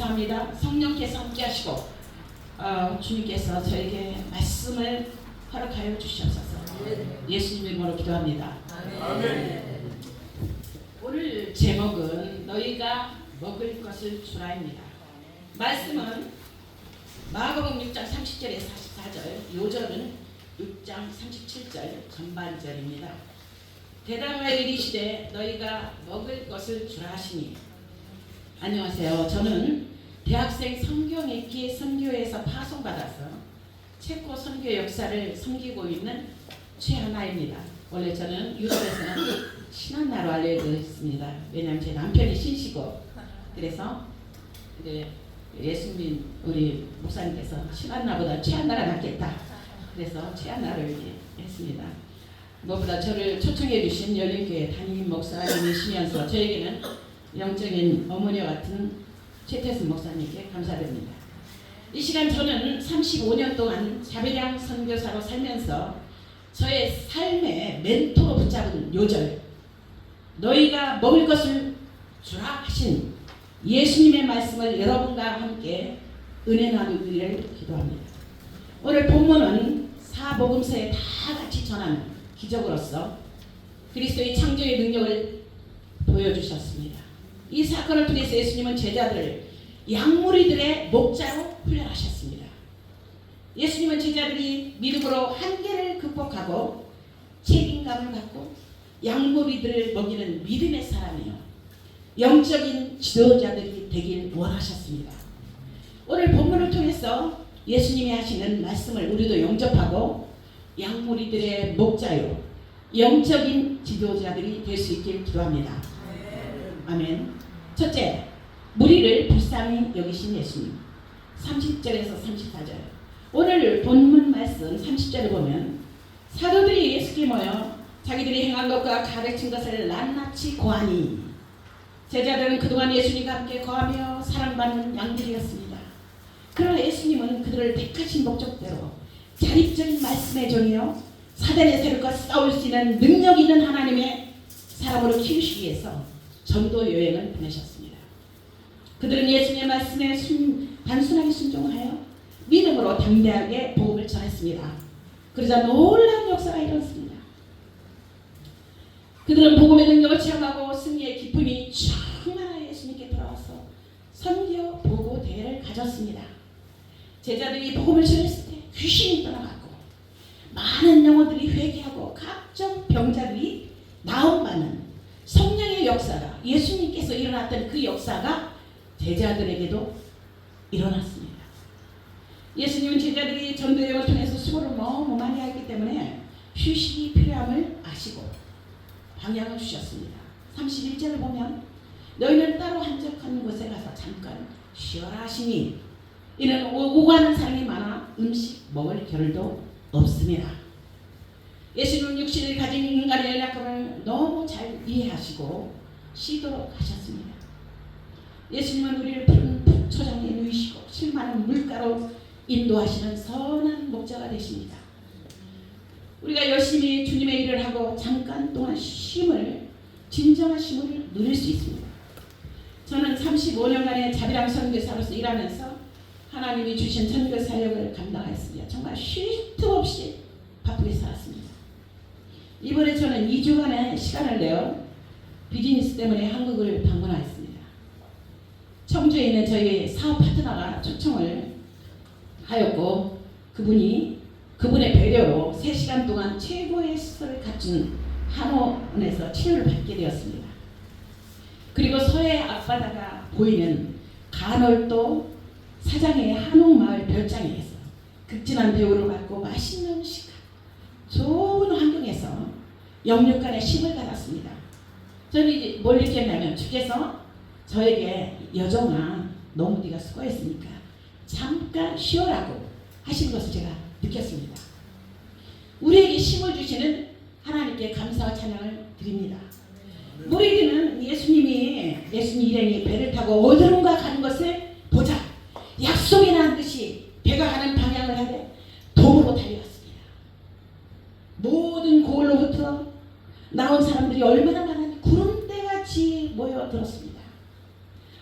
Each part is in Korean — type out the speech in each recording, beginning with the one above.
감사합니다. 성령께서 함께 하시고 주님께서 저에게 말씀을 허락하여 주시옵소서. 예수님 이름으로 기도합니다. 아멘. 오늘 제목은 너희가 먹을 것을 주라입니다. 말씀은 마가복음 6장 30절에 44절, 요절은 6장 37절 전반절입니다. 대담하여 이르시되 너희가 먹을 것을 주라 하시니. 안녕하세요. 저는 대학생 성경읽기 선교회에서 파송받아서 체코 선교 역사를 섬기고 있는 최하나입니다. 원래 저는 유럽에서는 신한나로 알려져 있습니다. 왜냐하면 제 남편이 신시고, 그래서 예수님 우리 목사님께서 신한나보다 최한나가 낫겠다, 그래서 최한나를 이렇게 했습니다. 무엇보다 저를 초청해 주신 열린교회 담임 목사님이시면서 저에게는 영적인 어머니와 같은 최태순 목사님께 감사드립니다. 이 시간 저는 35년 동안 자배량 선교사로 살면서 저의 삶의 멘토로 붙잡은 요절, 너희가 먹을 것을 주라 하신 예수님의 말씀을 여러분과 함께 은혜 나누기를 기도합니다. 오늘 본문은 사복음서에 다 같이 전하는 기적으로서 그리스도의 창조의 능력을 보여주셨습니다. 이 사건을 통해서 예수님은 제자들을 양무리들의 목자로 훈련하셨습니다. 예수님은 제자들이 믿음으로 한계를 극복하고 책임감을 갖고 양무리들을 먹이는 믿음의 사람이요, 영적인 지도자들이 되길 원하셨습니다. 오늘 본문을 통해서 예수님이 하시는 말씀을 우리도 영접하고 양무리들의 목자요, 영적인 지도자들이 될 수 있길 기도합니다. 아멘. 첫째, 무리를 불쌍히 여기신 예수님. 30절에서 34절. 오늘 본문 말씀 30절에 보면 사도들이 예수께 모여 자기들이 행한 것과 가르친 것을 낱낱이 고하니, 제자들은 그동안 예수님과 함께 거하며 사랑받는 양들이었습니다. 그러나 예수님은 그들을 택하신 목적대로 자립적인 말씀의 종이요, 사단의 세력과 싸울 수 있는 능력 있는 하나님의 사람으로 키우시기 위해서 전도 여행을 보내셨습니다. 그들은 예수님의 말씀에 단순하게 순종하여 믿음으로 담대하게 복음을 전했습니다. 그러자 놀라운 역사가 일어났습니다. 그들은 복음의 능력을 체험하고 승리의 기쁨이 충만하여 예수님께 돌아와서 선교 보고 대회를 가졌습니다. 제자들이 복음을 전했을 때 귀신이 떠나갔고 많은 영혼들이 회개하고 각종 병자들이 나음받는 성령의 역사가, 예수님께서 일어났던 그 역사가 제자들에게도 일어났습니다. 예수님은 제자들이 전도여행을 통해서 수고를 너무 많이 했기 때문에 휴식이 필요함을 아시고 방향을 주셨습니다. 31절을 보면 너희는 따로 한적한 곳에 가서 잠깐 쉬어라 하시니, 이는 오고 가는 사람이 많아 음식 먹을 겨를도 없습니다. 예수님은 육신을 가진 인간의 연약함을 너무 잘 이해하시고 쉬도록 하셨습니다. 예수님은 우리를 푸른 초장에 누이시고 실만한 물가로 인도하시는 선한 목자가 되십니다. 우리가 열심히 주님의 일을 하고 잠깐 동안 진정한 쉼을 누릴 수 있습니다. 저는 35년간의 자비랑 선교사로서 일하면서 하나님이 주신 선교 사역을 감당했습니다. 정말 쉴 틈 없이 바쁘게 살았습니다. 이번에 저는 2주간의 시간을 내어 비즈니스 때문에 한국을 방문하였습니다. 청주에 있는 저희 사업 파트너가 초청을 하였고, 그분의 배려로 3시간 동안 최고의 시설을 갖춘 한원에서 치료를 받게 되었습니다. 그리고 서해 앞바다가 보이는 간월도 사장의 한옥마을 별장에서 극진한 대우를 받고 맛있는 시간, 좋은 환경에서 영육간의 쉼을 받았습니다. 저는 이제 뭘 느꼈냐면 주께서 저에게 여정아 너무 네가 수고했으니까 잠깐 쉬어라고 하신 것을 제가 느꼈습니다. 우리에게 쉼을 주시는 하나님께 감사와 찬양을 드립니다. 무리들은 예수님 일행이 배를 타고 어디론가 가는 것을 보자 약속이 난 듯이 배가 가는 방향을 하되 도보로 달려왔습니다. 모든 고을로부터 나온 사람들이 얼마나 많은지 구름대같이 모여들었습니다.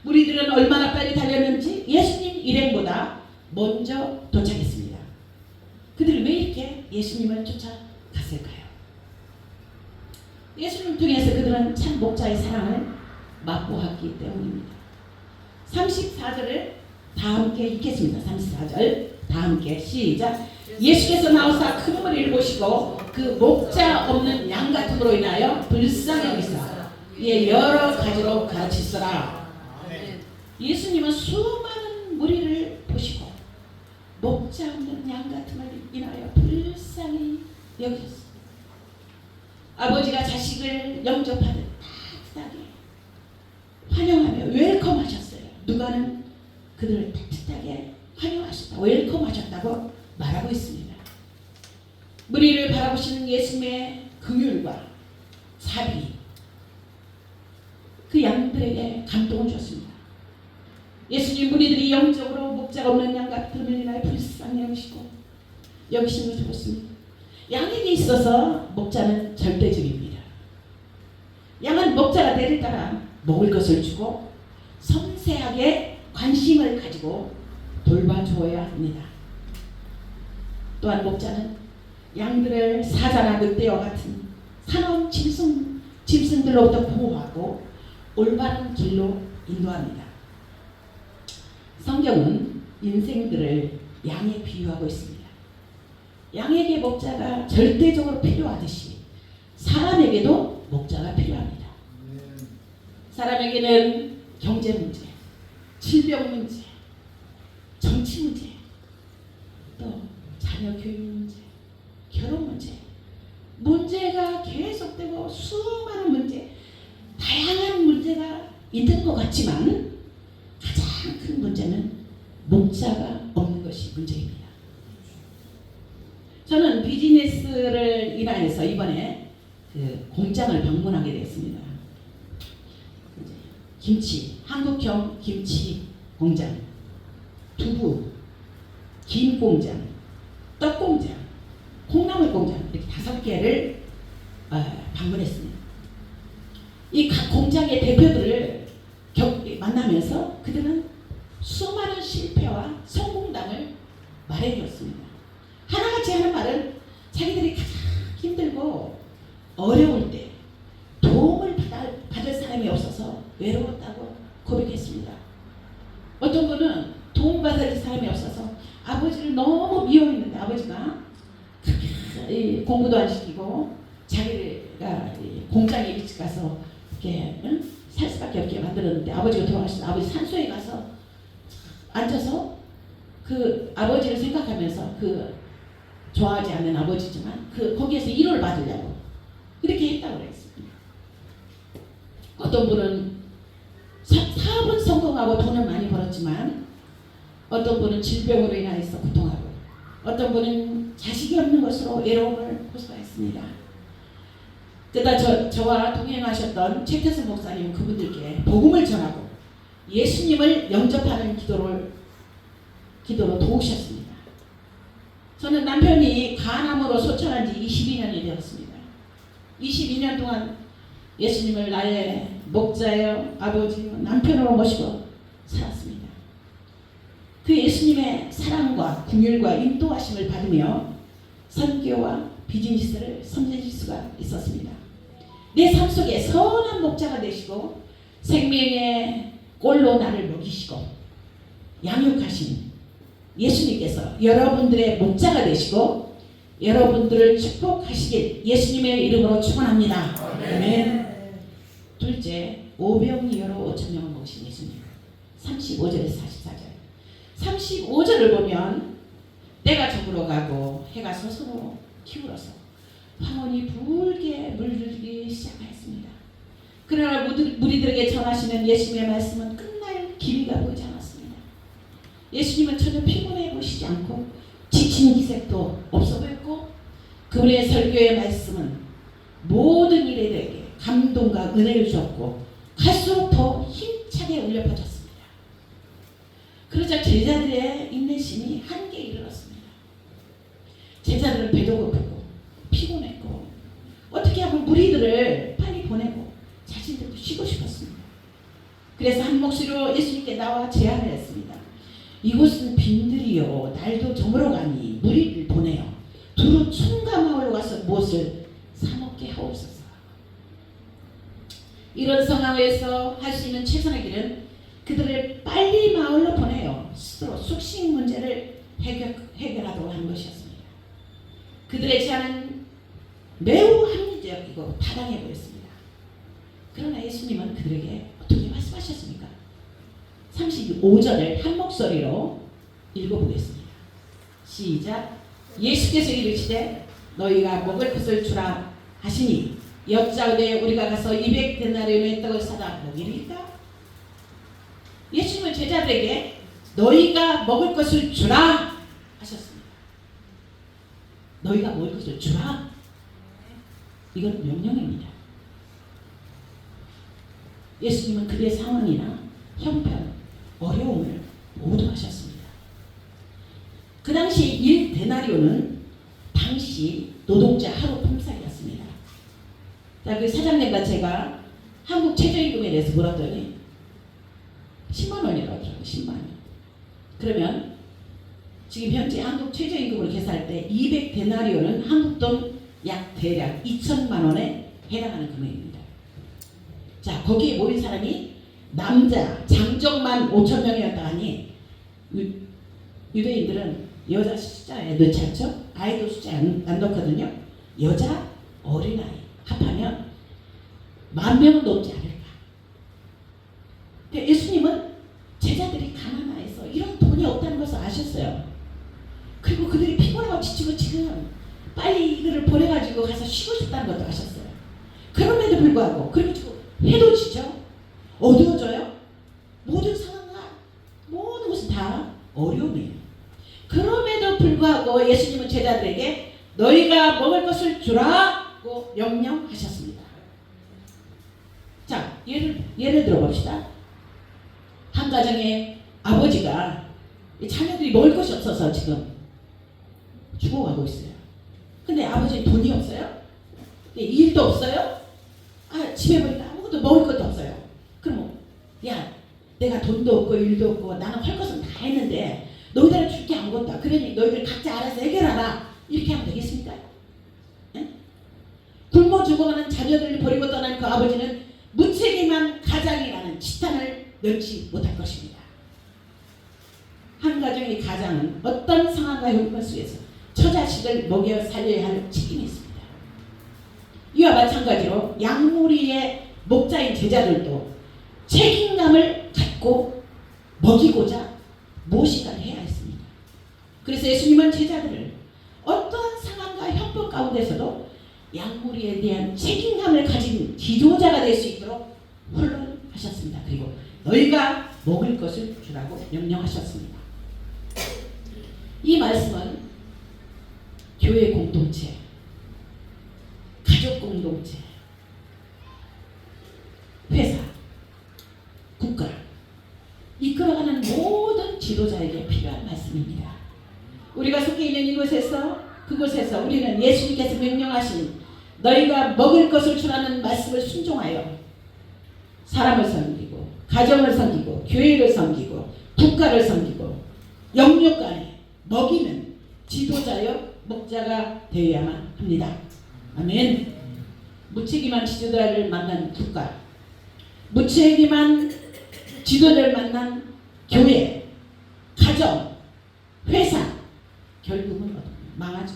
무리들은 얼마나 빨리 달렸는지 먼저 도착했습니다. 그들이 왜 이렇게 예수님을 쫓아갔을까요? 예수님을 통해서 그들은 참 목자의 사랑을 맛보았기 때문입니다. 34절을 다 함께 읽겠습니다. 34절 다 함께 시작. 예수께서 나오사 큰 무리를 보시고 그 목자 없는 양 같음으로 인하여 불쌍히 여기사 이에 여러 가지로 가르치시더라. 예수님은 수많은 무리를 보시고 목자 없는 양 같음을 인하여 불쌍히 여기셨습니다. 아버지가 자식을 영접하듯 따뜻하게 환영하며 웰컴하셨어요. 누가는 그들을 따뜻하게 환영하셨다, 웰컴하셨다고 말하고 있습니다. 무리를 바라보시는 예수님의 긍휼과 자비, 그 양들에게 감동을 줬습니다. 예수님 무리들이 영적으로 목자가 없는 양 같음을 인하여 불쌍히 여기신 것을 보습니다. 양에게 있어서 목자는 절대적입니다. 양은 목자가 때를 따라 먹을 것을 주고 섬세하게 관심을 가지고 돌봐주어야 합니다. 또한 목자는 양들을 사자나 늑대와 같은 사나운 짐승들로부터 보호하고 올바른 길로 인도합니다. 성경은 인생들을 양에 비유하고 있습니다. 양에게 목자가 절대적으로 필요하듯이 사람에게도 목자가 필요합니다. 사람에게는 경제 문제, 질병 문제, 정치 문제, 또 자녀 교육 문제, 결혼 문제, 문제가 계속되고 수많은 문제, 다양한 문제가 있는 것 같지만 가장 큰 문제는 목자가 없는 것이 문제입니다. 저는 비즈니스를 인하여서 이번에 그 공장을 방문하게 되었습니다. 김치, 한국형 김치 공장, 두부, 김 공장, 떡 공장, 콩나물 공장 이렇게 5개를 방문했습니다. 이 각 공장의 대표들을 만나면서 그들은 수많은 실패와 성공담을 말해주었습니다. 하나같이 하는 말은 자기들이 가장 힘들고 어려울 때 도움을 받을 사람이 없어서 외로웠다고 고백했습니다. 어떤 분은 도움받을 사람이 없어서 아버지를 너무 미워했는데 아버지가 그렇게 공부도 안 시키고 자기가 공장에 일찍 가서 이렇게 살 수밖에 없게 만들었는데 아버지가 돌아가시면 아버지 산소에 가서 앉아서 그 아버지를 생각하면서 그 좋아하지 않는 아버지지만 거기에서 위로를 받으려고 그렇게 했다고 그랬습니다. 어떤 분은 사업은 성공하고 돈을 많이 벌었지만 어떤 분은 질병으로 인하여서 고통하고 어떤 분은 자식이 없는 것으로 외로움을 호소했습니다. 그러다 저와 동행하셨던 최태수 목사님 그분들께 복음을 전하고 예수님을 영접하는 기도로 도우셨습니다. 저는 남편이 간암으로 소천한 지 22년이 되었습니다. 22년 동안 예수님을 나의 목자여 아버지요 남편으로 모시고 살았습니다. 그 예수님의 사랑과 긍휼과 인도하심을 받으며 선교와 비즈니스를 섬기실 수가 있었습니다. 내 삶 속에 선한 목자가 되시고 생명의 꼴로 나를 먹이시고 양육하신 예수님께서 여러분들의 목자가 되시고 여러분들을 축복하시길 예수님의 이름으로 축원합니다. 아멘. 둘째, 오병이어로 5,000명을 먹으신 예수님. 35절에서 44절. 35절을 보면 때가 저물어 가고 해가 서서로 기울어서 황혼이 붉게 물들기 시작하였습니다. 그러나 무리들에게 전하시는 예수님의 말씀은 끝날 기미가 보이지 않았습니다. 예수님은 전혀 피곤해 보시지 않고 지친 기색도 없어 보였고 그분의 설교의 말씀은 모든 일에게 감동과 은혜를 주었고 갈수록 더 힘차게 울려 퍼졌습니다. 그러자 제자들의 인내심이 한계에 이르렀습니다. 제자들은 배도 고프고 피곤했고 어떻게 하면 무리들을 빨리 보내고 자신들도 쉬고 싶었습니다. 그래서 한 목소리로 예수님께 나와 제안을 했습니다. 이곳은 빈들이요 날도 저물어 가니 무리를 보내요. 두루 춘가 마을로 가서 무엇을 사먹게 하옵소서. 이런 상황에서 할 수 있는 최선의 길은 그들을 빨리 마을로 보내요. 스스로 숙식 문제를 해결하도록 하는 것이었습니다. 그들의 제안은 매우 합리적이고 타당해 보였습니다. 그러나 예수님은 그들에게 어떻게 말씀하셨습니까? 35절을 한 목소리로 읽어보겠습니다. 시작. 예수께서 이르시되 너희가 먹을 것을 주라 하시니 여짜오되 우리가 가서 200데나리온의 떡을 사다 먹이리까? 예수님은 제자들에게 너희가 먹을 것을 주라 하셨습니다. 너희가 먹을 것을 주라. 이건 명령입니다. 예수님은 그들의 상황이나 형편, 어려움을 모두 하셨습니다. 그 당시 1데나리온은 당시 노동자 하루 품삯이었습니다. 자, 그 사장님과 제가 한국 최저임금에 대해서 물었더니 10만 원이라고 하더라고요. 10만 원. 그러면 지금 현재 한국 최저임금으로 계산할 때 200데나리온은 한국 돈 약 대략 2천만 원에 해당하는 금액입니다. 자, 거기에 모인 사람이 남자 장정만 5천 명이었다 하니 유대인들은 여자 숫자에 넣지 않죠? 아이돌 숫자에 안 넣거든요. 여자, 어린아이 합하면 10,000명은 넘지 않을까. 그러니까 예수님은 제자들이 가난해서 이런 돈이 없다는 것을 아셨어요. 그리고 그들이 피곤하고 지치고 지금 빨리 이거를 보내가지고 가서 쉬고 싶다는 것도 아셨어요. 그럼에도 불구하고 그리고 해도 지죠. 어두워져요. 모든 상황과 모든 것은 다 어려움이에요. 그럼에도 불구하고 예수님은 제자들에게 너희가 먹을 것을 주라고 명령하셨습니다. 자, 예를 들어 봅시다. 한 가정에 아버지가 자녀들이 먹을 것이 없어서 지금 죽어가고 있어요. 근데 아버지는 돈이 없어요. 일도 없어요. 집에 보니까 아무것도 먹을 것도 없어요. 그럼 야, 내가 돈도 없고 일도 없고 나는 할 것은 다 했는데 너희들은 줄 게 아무것도 없다. 그러니 너희들 각자 알아서 해결하라. 이렇게 하면 되겠습니까? 네? 굶어 죽어가는 자녀들을 버리고 떠난 그 아버지는 무책임한 가장이라는 지탄을 면치 못할 것입니다. 한 가정의 가장은 어떤 상황과 형편 속에서 처자식을 먹여 살려야 할 책임이 있습니다. 이와 마찬가지로 양무리의 목자인 제자들도 책임감을 갖고 먹이고자 무엇인가를 해야 했습니다. 그래서 예수님은 제자들을 어떠한 상황과 형편 가운데서도 양무리에 대한 책임감을 가진 지도자가 될 수 있도록 훈련하셨습니다. 그리고 너희가 먹을 것을 주라고 명령하셨습니다. 이 말씀은 교회 공동체, 가족 공동체, 회사, 국가 이끌어가는 모든 지도자에게 필요한 말씀입니다. 우리가 속해 있는 이곳에서 그곳에서 우리는 예수님께서 명령하신 너희가 먹을 것을 주라는 말씀을 순종하여 사람을 섬기고 가정을 섬기고 교회를 섬기고 국가를 섬기고 영육간에 먹이는 지도자여 목자가 되어야만 합니다. 아멘. 무책임한 지도자를 만난 국가, 무책임한 지도자를 만난 교회, 가정, 회사 결국은 망하죠.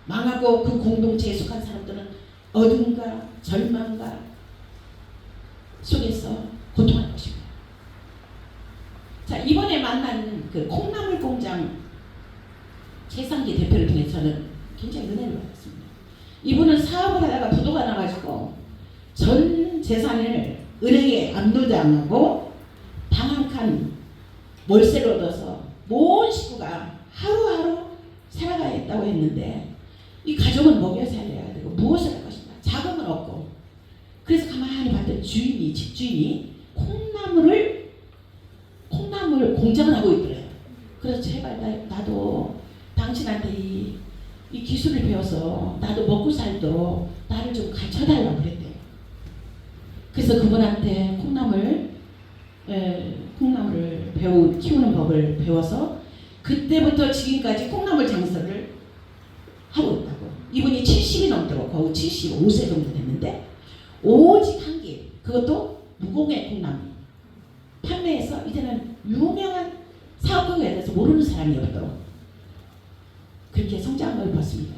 망하고 그 공동체에 속한 사람들은 어둠과 절망과 속에서 고통할 것입니다. 자, 이번에 만난 그 콩나물 공장 최상기 대표를 통해 저는 굉장히 은혜를 받았습니다. 이분은 사업을 하다가 부도가 나가지고 전 재산을 은행에 압류당하고 방 한 칸 월세를 얻어서 모든 식구가 하루하루 살아가야 했다고 했는데 이 가족은 먹여 살려야 되고 무엇을 할 것인가 자금은 없고 그래서 가만히 봤더니 주인이 집주인이 콩나물 공장을 하고 있더래요. 그래서 제발 나도 당신한테 이 기술을 배워서 나도 먹고 살도록 나를 좀 가르쳐달라고 그랬대요. 그래서 그분한테 콩나물을 키우는 법을 배워서 그때부터 지금까지 콩나물 장사를 하고 있다고. 이분이 70이 넘도록 거의 75세 정도 됐는데 오직 한 길, 그것도 무공해 콩나물 판매해서 이제는 유명한 사업가에 대해서 모르는 사람이 없도록 그렇게 성장을 봤습니다.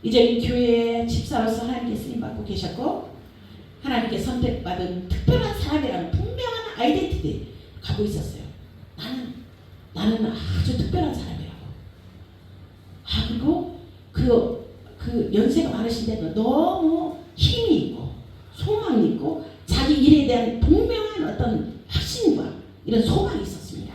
이제 교회의 집사로서 하나님께 쓰임받고 계셨고 하나님께 선택받은 특별한 사람이라는 분명한 아이덴티티 갖고 있었어요. 나는 아주 특별한 사람이라고. 그리고 그 연세가 많으신데도 너무 힘이 있고 소망이 있고 자기 일에 대한 분명한 어떤 확신과 이런 소망이 있었습니다.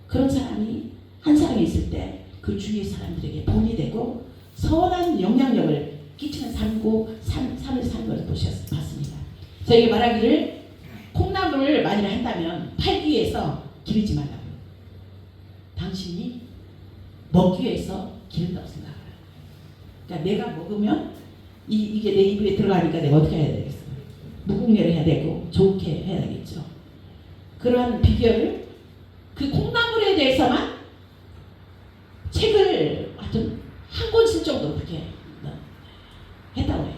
그런 사람이 한 사람이 있을 때 그 주위의 사람들에게 본이 되고 선한 영향력을 끼치는 삶을 사는 것을 봤습니다. 저에게 말하기를 콩나물을 만일 한다면 팔기 위해서 기르지 말라고요. 당신이 먹기 위해서 기른다고 생각해요. 그러니까 내가 먹으면 이게 내 입에 들어가니까 내가 어떻게 해야 되겠어? 무공예를 해야 되고 좋게 해야 되겠죠. 그러한 비결을 그 콩나물에 대해서만 책을 하여튼 한 권 쓸 정도로 그렇게 했다고 해요.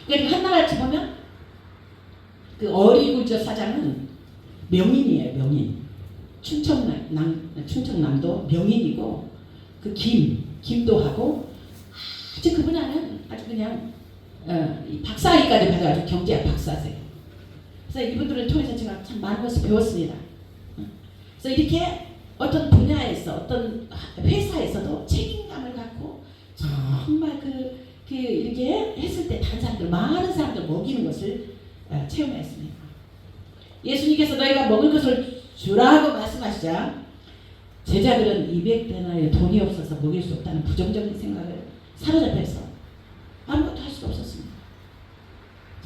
그러니까 한나라치 보면 그 어리굴젓 사장은 명인이에요. 명인. 충청남도 명인이고 그 김도 하고 아주 그분은 아주 그냥 박사학위까지 받아가지고 경제학 박사세요. 그래서 이분들을 통해서 제가 참 많은 것을 배웠습니다. 그래서 이렇게 어떤 분야에서 어떤 회사에서도 책임감을 갖고 정말 이렇게 했을 때 다른 사람들 많은 사람들 먹이는 것을 체험했습니다. 예수님께서 너희가 먹을 것을 주라고 말씀하시자 제자들은 200데나리의 돈이 없어서 먹일 수 없다는 부정적인 생각을 사로잡혀서 아무것도 할 수가 없었습니다.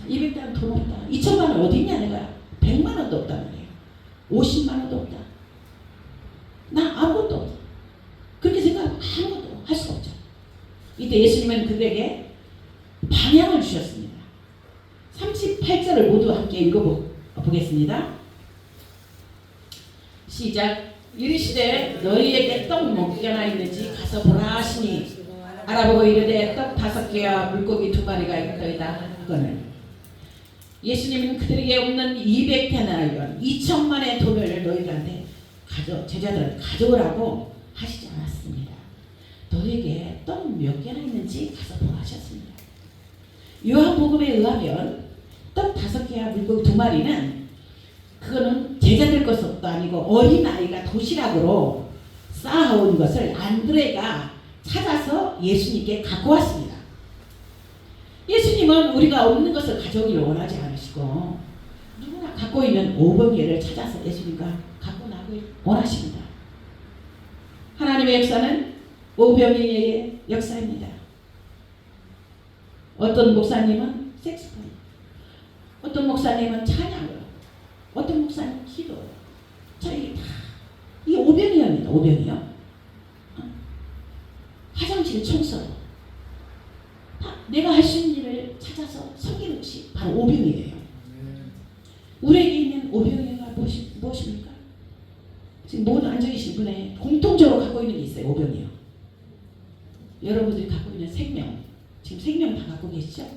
200데나리 돈 없다. 2천만 원 어디 있냐 내가. 100만 원도 없단 말이에요. 50만 원도 없다. 나 아무것도 없다. 그렇게 생각하고 아무것도 할 수가 없죠. 이때 예수님은 그들에게 방향을 주셨습니다. 38절을 모두 함께 읽어보겠습니다. 시작. 이르시되 너희에게 떡 먹게나 있는지 가서 보라 하시니 알아보고 이르되 떡 5개와 물고기 2마리가 있더이다 하거늘. 예수님은 그들에게 없는 200데나리온 2천만의 돈을 너희들한테 제자들한테 가져오라고 하시지 않았습니다. 너에게 떡 몇 개나 있는지 가서 보라 하셨습니다. 요한복음에 의하면 떡 5개와 물고기 2마리는 그거는 제자들 것도 아니고 어린아이가 도시락으로 쌓아온 것을 안드레가 찾아서 예수님께 갖고 왔습니다. 예수님은 우리가 없는 것을 가져오기를 원하지 않으시고 누구나 갖고 있는 오병이를 찾아서 예수님과 갖고 나오길 원하십니다. 하나님의 역사는 오병이의 역사입니다. 어떤 목사님은 색소폰, 어떤 목사님은 찬양으로, 어떤 목사님은 기도. 저희 다 이 오병이입니다. 오병이요. 화장실 청소. 다 내가 할 수 있는 일을 찾아서 섬기는 것이 바로 오병이에요. 우리에게 있는 오병이가 무엇입니까? 지금 모두 앉아계신 분에 공통적으로 갖고 있는 게 있어요. 오병이요. 여러분들이 갖고 있는 생명, 지금 생명 다 갖고 계시죠?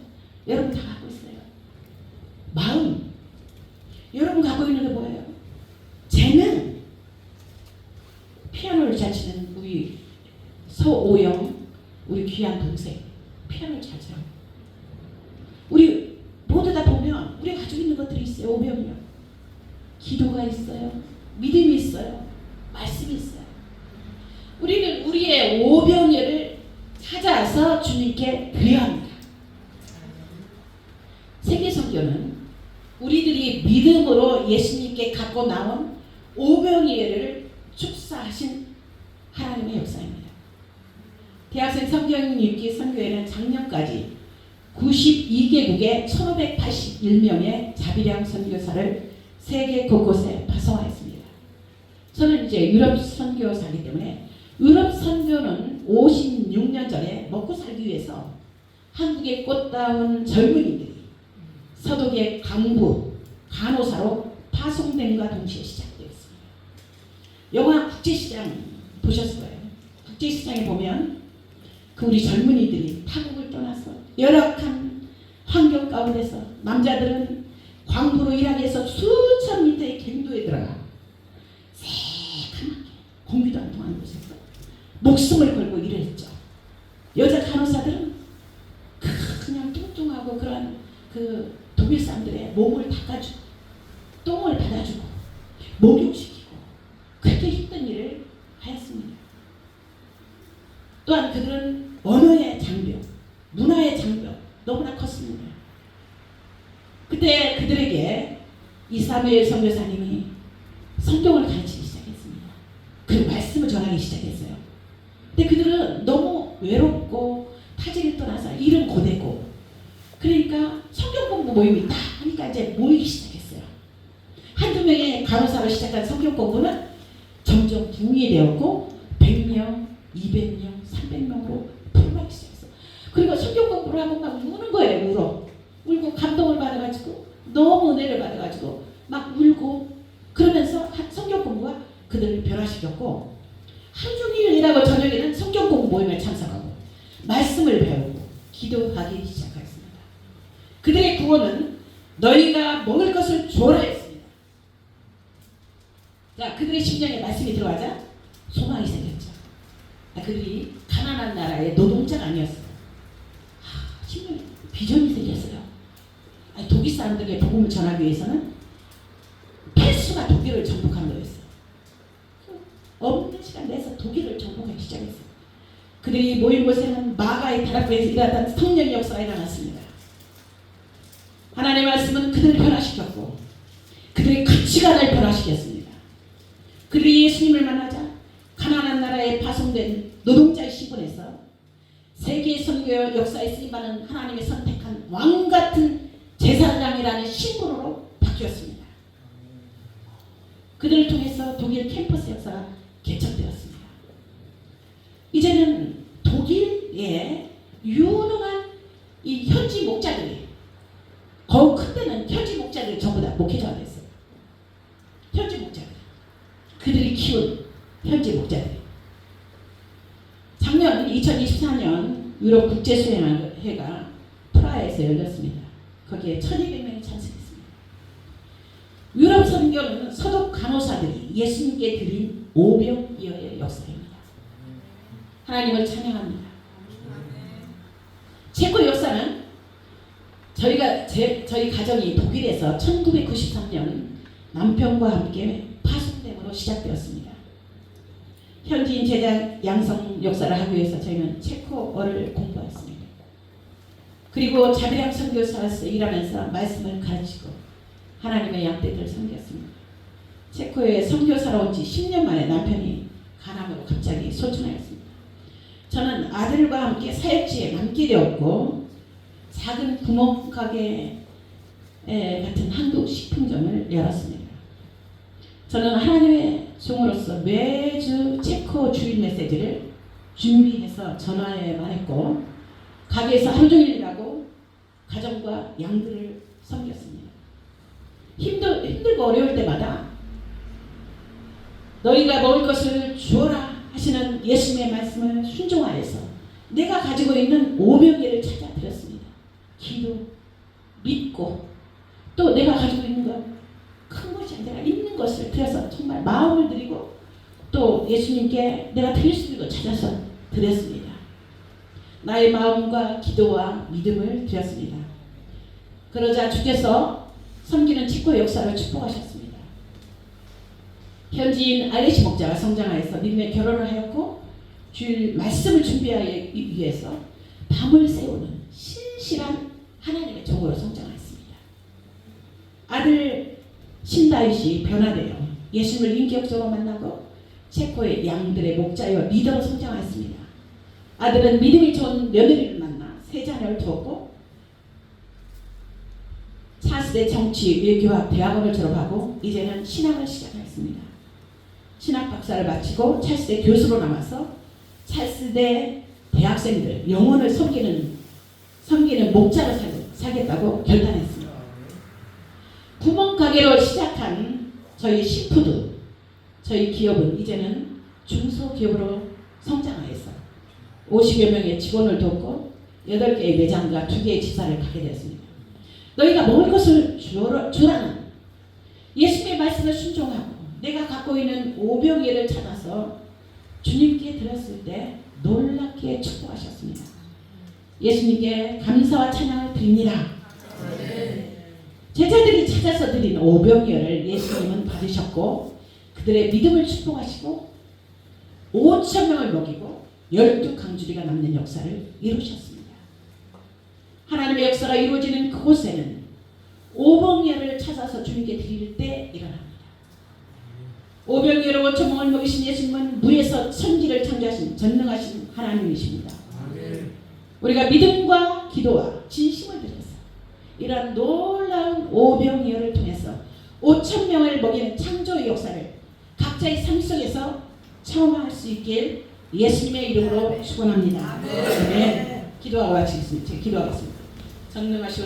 여러분 다 갖고 있어요. 마음, 여러분 갖고 있는 게 뭐예요? 재능. 피아노를 잘 치는 우리 서오영, 우리 귀한 동생, 피아노를 잘 쳐요. 우리 모두 다 보면 우리가 가지고 있는 것들이 있어요. 오병이요. 기도가 있어요. 믿음이 있어요. 말씀이 있어요. 우리는 우리의 오병이를 찾아서 주님께 드려야 합니다. 세계선교는 우리들이 믿음으로 예수님께 갖고 나온 오병이를 축사하신 하나님의 역사입니다. 대학생 성경 읽기 선교회는 작년까지 92개국에 1581명의 자비량 선교사를 세계 곳곳에 파송하였습니다. 저는 이제 유럽 선교사이기 때문에 유럽 선교는 56년 전에 먹고 살기 위해서 한국의 꽃다운 젊은이들이 서독의 강부, 간호사로 파송됨과 동시에 시작되었습니다. 영화 국제시장 보셨을 거예요. 국제시장에 보면 그 우리 젊은이들이 타국을 떠나서 열악한 환경 가운데서 남자들은 광부로 일하기 위해서 수천 미터의 갱도에 들어가 새카맣게 공기도 안 통하는 곳에서 목숨을 걸고 일을 했죠. 여자 간호사들은 그냥 뚱뚱하고 그런 그 독일 사람들의 몸을 닦아주고 똥을 받아주고 목욕시키고 그렇게 힘든 일을 하였습니다. 또한 그들은 언어의 장벽, 문화의 장벽 너무나 컸습니다. 그때 그들에게 이사무엘 선교사님이 성경을 가르치기 시작했습니다. 그리고 말씀을 전하기 시작했어요. 근데 그들은 너무 외롭고 타지를 떠나서 일은 고되고 그러니까 성경 공부 모임이 있다 하니까 이제 모이기 시작했어요. 한두 명의 간호사로 시작한 성경 공부는 점점 붕이 되었고 100명, 200명, 300명으로 풀어나기 시작했어요. 그리고 성경 공부를 하고 막 우는 거예요. 울고 감동을 받아가지고 너무 은혜를 받아가지고 막 울고 그러면서 성경 공부가 그들을 변화시켰고 하루 종일 일하고 저녁에는 성경 공부 모임에 참석하고 말씀을 배우고 기도하기 시작했습니다. 그들의 구원은 너희가 먹을 것을 주어라 했습니다. 자, 그들의 심령에 말씀이 들어가자 소망이 생겼죠. 그들이 가난한 나라의 노동자가 아니었어요. 심령에 비전이 생겼어요. 독일 사람들에게 복음을 전하기 위해서는 필수가 독일을 정복한 거였어요. 없는 시간 내서 독일을 정복하기 시작했어요. 그들이 모인 곳에는 마가의 다락방에서 일하던 성령의 역사가 일어났습니다. 하나님의 말씀은 그들을 변화시켰고 그들의 가치관을 변화시켰습니다. 그들이 예수님을 만나자 가난한 나라에 파송된 노동자의 신분에서 세계 선교 역사에 쓰임받는 하나님의 선택한 왕같은 제사장이라는 신분으로 바뀌었습니다. 그들을 통해서 독일 캠퍼스 역사가 개척되었습니다. 이제는 독일의 유능한 이 현지 목자들이 거의 큰 데는 현지 목자들이 전부 다 목회자가 됐어요. 현지 목자들. 그들이 키운 현지 목자들. 작년 2024년 유럽 국제수행회가 프라하에서 열렸습니다. 거기에 1200명이 참석했습니다. 유럽 선교는 서독 간호사들이 예수님께 드린 오병이어의 역사입니다. 하나님을 찬양합니다. 체코 역사는 저희 가정이 독일에서 1993년 남편과 함께 파송됨으로 시작되었습니다. 현지인 제자 양성 역사를 하기 위해서 저희는 체코어를 공부했습니다. 그리고 자비랑 선교사로서 일하면서 말씀을 가르치고 하나님의 양떼들을 섬겼습니다. 체코에 선교사로 온 지 10년 만에 남편이 간암으로 갑자기 소천하였습니다. 저는 아들과 함께 사역지에 남게 되었고 작은 구멍가게 같은 한국 식품점을 열었습니다. 저는 하나님의 종으로서 매주 체코 주일 메시지를 준비해서 전화에만 했고 가게에서 하루 종일 일하고 가정과 양들을 섬겼습니다. 힘들고 어려울 때마다 너희가 먹을 것을 주어라 하시는 예수님의 말씀을 순종하여서 내가 가지고 있는 오병이를 찾아 드렸습니다. 기도, 믿고 또 내가 가지고 있는 것 큰 것이 아니라 있는 것을 드려서 정말 마음을 드리고 또 예수님께 내가 드릴 수 있는 것 찾아서 드렸습니다. 나의 마음과 기도와 믿음을 드렸습니다. 그러자 주께서 섬기는 체코의 역사를 축복하셨습니다. 현지인 알레시 목자가 성장하여서 믿음의 결혼을 하였고 주일 말씀을 준비하기 위해서 밤을 새우는 신실한 하나님의 종으로 성장하였습니다. 아들 신다윗이 변화되어 예수님을 인격적으로 만나고 체코의 양들의 목자여 리더로 성장하였습니다. 아들은 믿음이 좋은 며느리를 만나 세 자녀를 두었고 차세대 정치 외교학 대학원을 졸업하고 이제는 신학을 시작하였습니다. 신학 박사를 마치고 차세대 교수로 남아서 차세대 대학생들 영혼을 섬기는 목자로 살겠다고 결단했습니다. 구멍가게로 시작한 저희 신푸드 저희 기업은 이제는 중소기업으로 성장하여서 50여 명의 직원을 돕고 8개의 매장과 2개의 지사를 갖게 되었습니다. 너희가 먹을 것을 주라는 예수님의 말씀을 순종하고 내가 갖고 있는 오병이어를 찾아서 주님께 드렸을 때 놀랍게 축복하셨습니다. 예수님께 감사와 찬양을 드립니다. 제자들이 찾아서 드린 오병이어를 예수님은 받으셨고 그들의 믿음을 축복하시고 5,000명을 먹이고 12강주리가 남는 역사를 이루셨습니다. 하나님의 역사가 이루어지는 그곳에는 오병이어를 찾아서 주님께 드릴 때 일어납니다. 오병이어로 5,000명을 먹이신 예수님은 무에서 천지를 창조하신 전능하신 하나님이십니다. 우리가 믿음과 기도와 진심을 들여서 이러한 놀라운 오병이어를 통해서 5,000명을 먹이는 창조의 역사를 각자의 삶 속에서 체험할 수 있길 예수님의 이름으로 축원합니다. 네. 기도하고 마치겠습니다. 기도하겠습니다. 전능하시고